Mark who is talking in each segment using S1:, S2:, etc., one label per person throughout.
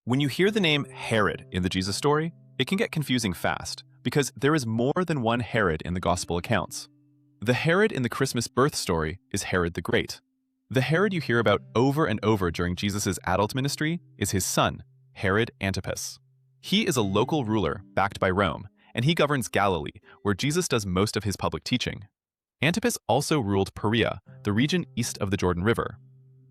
S1: When you hear the name Herod in the Jesus story, it can get confusing fast because there is more than one Herod in the Gospel accounts. The Herod in the Christmas birth story is Herod the Great. The Herod you hear about over and over during Jesus' adult ministry is his son, Herod Antipas. He is a local ruler backed by Rome, and he governs Galilee, where Jesus does most of his public teaching. Antipas also ruled Perea, the region east of the Jordan River.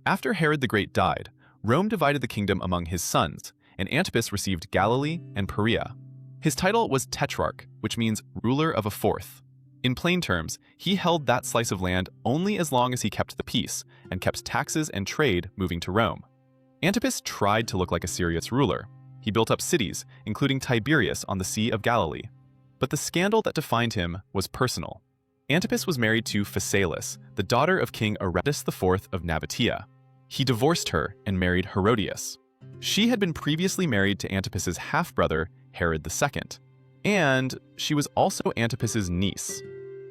S1: After Herod the Great died, Rome divided the kingdom among his sons, and Antipas received Galilee and Perea. His title was Tetrarch, which means ruler of a fourth. In plain terms, he held that slice of land only as long as he kept the peace and kept taxes and trade moving to Rome. Antipas tried to look like a serious ruler. He built up cities, including Tiberias on the Sea of Galilee. But the scandal that defined him was personal. Antipas was married to Phasaelis, the daughter of King Herodias IV of Nabatea. He divorced her and married Herodias. She had been previously married to Antipas's half-brother, Herod II, and she was also Antipas's niece.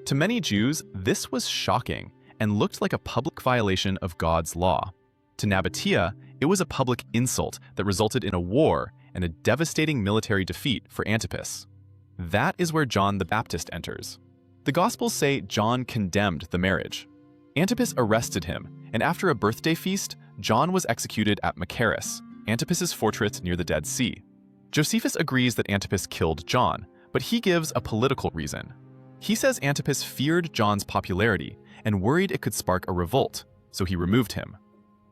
S1: To many Jews, this was shocking and looked like a public violation of God's law. To Nabatea, it was a public insult that resulted in a war and a devastating military defeat for Antipas. That is where John the Baptist enters. The Gospels say John condemned the marriage. Antipas arrested him, and after a birthday feast, John was executed at Machaerus, Antipas's fortress near the Dead Sea. Josephus agrees that Antipas killed John, but he gives a political reason. He says Antipas feared John's popularity and worried it could spark a revolt, so he removed him.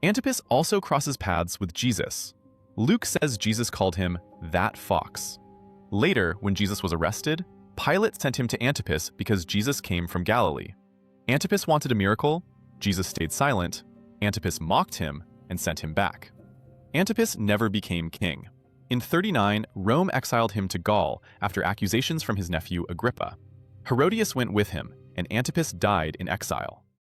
S1: Antipas also crosses paths with Jesus. Luke says Jesus called him that fox. Later, when Jesus was arrested, Pilate sent him to Antipas because Jesus came from Galilee. Antipas wanted a miracle, Jesus stayed silent, Antipas mocked him and sent him back. Antipas never became king. In 39, Rome exiled him to Gaul after accusations from his nephew Agrippa. Herodias went with him, and Antipas died in exile.